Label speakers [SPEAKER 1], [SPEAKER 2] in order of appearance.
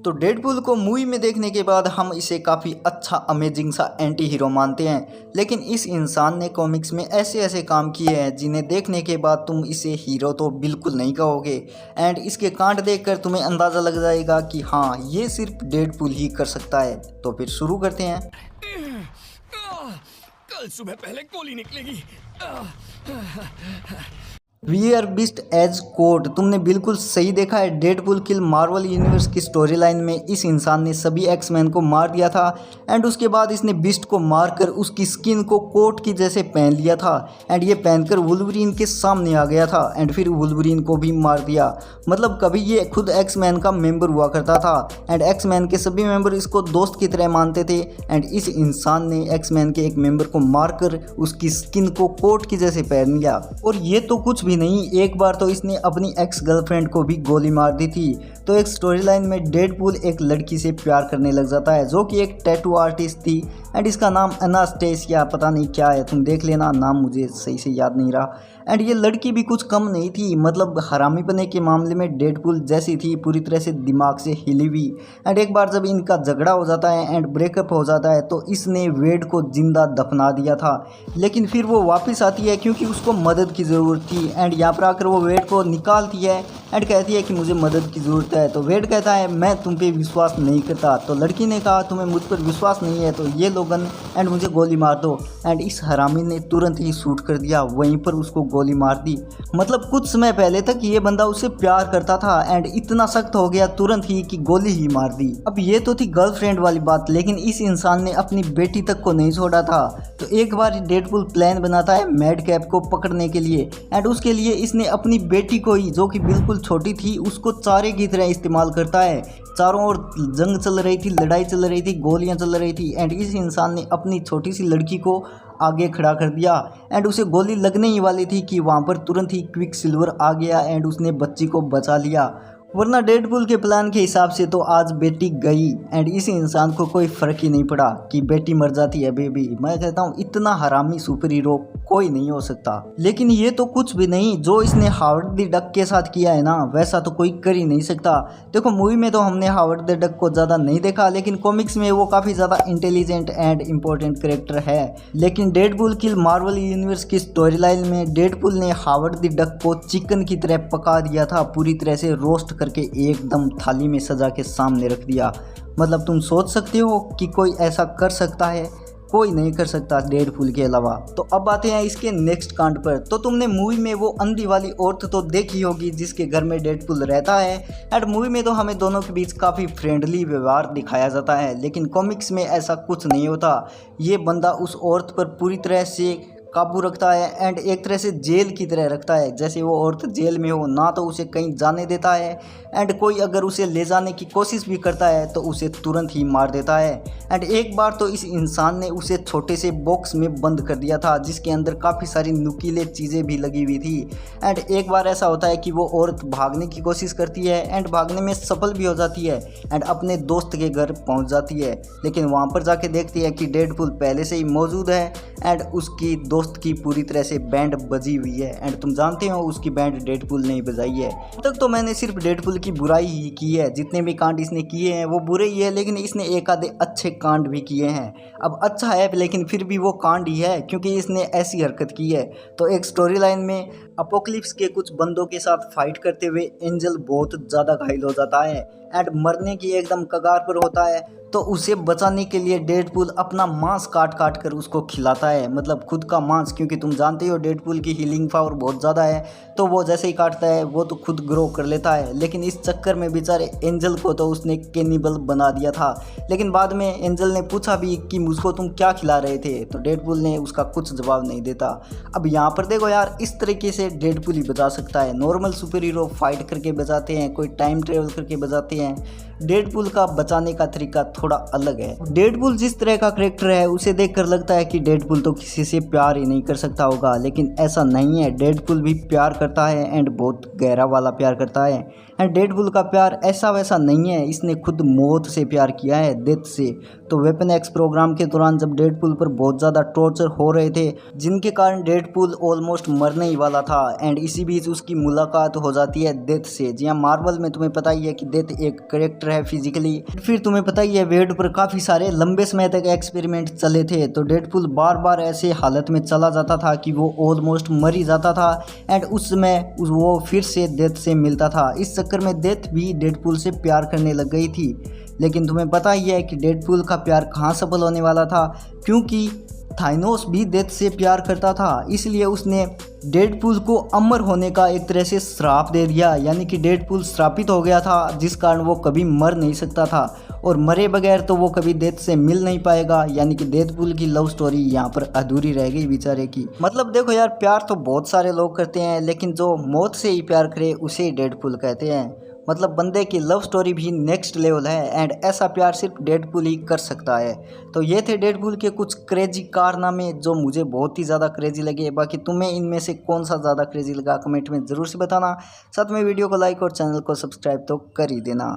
[SPEAKER 1] तो डेडपूल को मूवी में देखने के बाद हम इसे काफ़ी अच्छा अमेजिंग सा एंटी हीरो मानते हैं, लेकिन इस इंसान ने कॉमिक्स में ऐसे ऐसे काम किए हैं जिन्हें देखने के बाद तुम इसे हीरो तो बिल्कुल नहीं कहोगे। एंड इसके कांड देखकर तुम्हें अंदाज़ा लग जाएगा कि हाँ, ये सिर्फ डेडपूल ही कर सकता है। तो फिर शुरू करते हैं।
[SPEAKER 2] कल सुबह पहले गोली निकलेगी।
[SPEAKER 1] We are beast as code, तुमने बिल्कुल सही देखा है। डेडपूल किल मार्वल यूनिवर्स की स्टोरी लाइन में इस इंसान ने सभी एक्समैन को मार दिया था एंड उसके बाद इसने बीस्ट को मारकर उसकी स्किन को कोट की जैसे पहन लिया था एंड ये पहनकर वुल्वरीन के सामने आ गया था एंड फिर वुल्वरीन को भी मार दिया। मतलब कभी ये खुद एक्समैन का मेंबर हुआ करता था एंड एक्समैन के सभी मेंबर इसको दोस्त की तरह मानते थे एंड इस इंसान ने एक्समैन के एक मेंबर को मारकर उसकी स्किन को कोट की जैसे पहन लिया। और ये तो कुछ भी नहीं, एक बार तो इसने अपनी एक्स गर्लफ्रेंड को भी गोली मार दी थी। तो एक स्टोरी लाइन में डेडपूल एक लड़की से प्यार करने लग जाता है जो कि एक टैटू आर्टिस्ट थी एंड इसका नाम एनास्टेसिया पता नहीं क्या है, तुम देख लेना, नाम मुझे सही से याद नहीं रहा। एंड ये लड़की भी कुछ कम नहीं थी, मतलब हरामीपने के मामले में डेडपूल जैसी थी, पूरी तरह से दिमाग से हिली हुई। एंड एक बार जब इनका झगड़ा हो जाता है एंड ब्रेकअप हो जाता है तो इसने वेड को जिंदा दफना दिया था, लेकिन फिर वो वापस आती है क्योंकि उसको मदद की ज़रूरत थी एंड यहाँ पर आकर वो वेड को निकालती है एंड कहती है कि मुझे मदद की ज़रूरत है। तो वेड कहता है मैं तुम पे विश्वास नहीं करता। तो लड़की ने कहा तुम्हें मुझ पर विश्वास नहीं है तो ये लो गन एंड मुझे गोली मार दो। एंड इस हरामी ने तुरंत ही शूट कर दिया, वहीं पर उसको गोली मार दी। मतलब कुछ समय पहले तक ये बंदा उससे प्यार करता था एंड इतना सख्त हो गया तुरंत ही कि गोली ही मार दी। अब ये तो थी गर्लफ्रेंड वाली बात, लेकिन इस इंसान ने अपनी बेटी तक को नहीं छोड़ा था। तो एक बार डेडपूल प्लान बनाता है मैडकैप को पकड़ने के लिए एंड उसके लिए इसने अपनी बेटी को ही, जो कि बिल्कुल छोटी थी, उसको चारे की तरह इस्तेमाल करता है। चारों ओर जंग चल रही थी, लड़ाई चल रही थी, गोलियां चल रही थी एंड इस इंसान ने अपनी छोटी सी लड़की को आगे खड़ा कर दिया एंड उसे गोली लगने ही वाली थी कि वहाँ पर तुरंत ही क्विक सिल्वर आ गया एंड उसने बच्ची को बचा लिया। वरना डेडपूल के प्लान के हिसाब से तो आज बेटी गई एंड इस इंसान को कोई फ़र्क ही नहीं पड़ा कि बेटी मर जाती है बेबी। मैं कहता हूँ इतना हरामी सुपर हीरो कोई नहीं हो सकता। लेकिन ये तो कुछ भी नहीं, जो इसने हावर्ड द डक के साथ किया है ना, वैसा तो कोई कर ही नहीं सकता। देखो मूवी में तो हमने हावर्ड द डक को ज़्यादा नहीं देखा, लेकिन कॉमिक्स में वो काफ़ी ज़्यादा इंटेलिजेंट एंड इम्पोर्टेंट करेक्टर है। लेकिन डेडपूल किल मार्वल यूनिवर्स की स्टोरी लाइन में डेडपूल ने हावर्ड द डक को चिकन की तरह पका दिया था, पूरी तरह से रोस्ट करके एकदम थाली में सजा के सामने रख दिया। मतलब तुम सोच सकते हो कि कोई ऐसा कर सकता है? कोई नहीं कर सकता डेडपूल के अलावा। तो अब आते हैं इसके नेक्स्ट कांड पर। तो तुमने मूवी में वो अंधी वाली औरत तो देखी होगी जिसके घर में डेडपूल रहता है एंड मूवी में तो हमें दोनों के बीच काफ़ी फ्रेंडली व्यवहार दिखाया जाता है, लेकिन कॉमिक्स में ऐसा कुछ नहीं होता। ये बंदा उस औरत पर पूरी तरह से काबू रखता है एंड एक तरह से जेल की तरह रखता है, जैसे वो औरत जेल में हो, ना तो उसे कहीं जाने देता है एंड कोई अगर उसे ले जाने की कोशिश भी करता है तो उसे तुरंत ही मार देता है। एंड एक बार तो इस इंसान ने उसे छोटे से बॉक्स में बंद कर दिया था जिसके अंदर काफ़ी सारी नुकीले चीज़ें भी लगी हुई थी। एंड एक बार ऐसा होता है कि वो औरत भागने की कोशिश करती है एंड भागने में सफल भी हो जाती है एंड अपने दोस्त के घर पहुंच जाती है, लेकिन वहाँ पर जाके देखती है कि डेडपूल पहले से ही मौजूद है एंड उसकी दोस्त की पूरी तरह से बैंड बजी हुई है एंड तुम जानते हो उसकी बैंड डेडपूल ने बजाई है। अब तक तो मैंने सिर्फ डेडपूल की बुराई ही की है, जितने भी कांड इसने किए हैं वो बुरे ही है, लेकिन इसने एक आधे अच्छे कांड भी किए हैं। अब अच्छा है लेकिन फिर भी वो कांड ही है क्योंकि इसने ऐसी हरकत की है। तो एक स्टोरी लाइन में अपोकलिप्स के कुछ बंदों के साथ फाइट करते हुए एंजल बहुत ज़्यादा घायल हो जाता है एंड मरने की एकदम कगार पर होता है। तो उसे बचाने के लिए डेडपूल अपना मांस काट काट कर उसको खिलाता है, मतलब खुद का मांस, क्योंकि तुम जानते हो डेडपूल की हीलिंग पावर बहुत ज़्यादा है। तो वो जैसे ही काटता है वो तो खुद ग्रो कर लेता है, लेकिन इस चक्कर में बेचारे एंजल को तो उसने कैनिबल बना दिया था। लेकिन बाद में एंजल ने पूछा भी कि मुझको तुम क्या खिला रहे थे, तो डेडपूल ने उसका कुछ जवाब नहीं देता। अब यहाँ पर देखो यार, इस तरीके से डेडपूल ही बचा सकता है। नॉर्मल सुपर हीरो फाइट करके बचाते हैं, कोई टाइम ट्रेवल करके बचाते हैं, डेडपूल का बचाने का तरीका थोड़ा अलग है। डेडपूल जिस तरह का करेक्टर है उसे देखकर लगता है कि डेडपूल तो किसी से प्यार ही नहीं कर सकता होगा, लेकिन ऐसा नहीं है। डेडपूल भी प्यार करता है एंड बहुत गहरा वाला प्यार करता है एंड डेडपूल का प्यार ऐसा वैसा नहीं है, इसने खुद मौत से प्यार किया है, डेथ से। तो वेपन एक्स प्रोग्राम के दौरान जब डेडपूल पर बहुत ज़्यादा टॉर्चर हो रहे थे जिनके कारण डेडपूल ऑलमोस्ट मरने ही वाला था एंड इसी बीच उसकी मुलाकात हो जाती है डेथ से। जी हाँ, मार्वल में तुम्हें पता ही है कि डेथ एक करेक्टर फिट रहे फिजिकली। फिर तुम्हें पता ही है वेड पर काफ़ी सारे लंबे समय तक एक्सपेरिमेंट चले थे, तो डेडपुल बार बार ऐसे हालत में चला जाता था कि वो ऑलमोस्ट मर ही जाता था एंड उस समय वो फिर से डेथ से मिलता था। इस चक्कर में डेथ भी डेडपुल से प्यार करने लग गई थी। लेकिन तुम्हें पता ही है कि डेडपुल का प्यार कहाँ सफल होने वाला था, क्योंकि थाइनोस भी डेथ से प्यार करता था, इसलिए उसने डेडपुल को अमर होने का एक तरह से श्राप दे दिया। यानी कि डेडपुल श्रापित हो गया था, जिस कारण वो कभी मर नहीं सकता था और मरे बगैर तो वो कभी डेथ से मिल नहीं पाएगा। यानी कि डेडपुल की लव स्टोरी यहाँ पर अधूरी रह गई बेचारे की। मतलब देखो यार, प्यार तो बहुत सारे लोग करते हैं, लेकिन जो मौत से ही प्यार करे उसे ही डेडपुल कहते हैं। मतलब बंदे की लव स्टोरी भी नेक्स्ट लेवल है एंड ऐसा प्यार सिर्फ डेडपुल ही कर सकता है। तो ये थे डेडपुल के कुछ क्रेजी कारनामे जो मुझे बहुत ही ज़्यादा क्रेजी लगे। बाकी तुम्हें इनमें से कौन सा ज़्यादा क्रेजी लगा कमेंट में ज़रूर से बताना। साथ में वीडियो को लाइक और चैनल को सब्सक्राइब तो कर ही देना।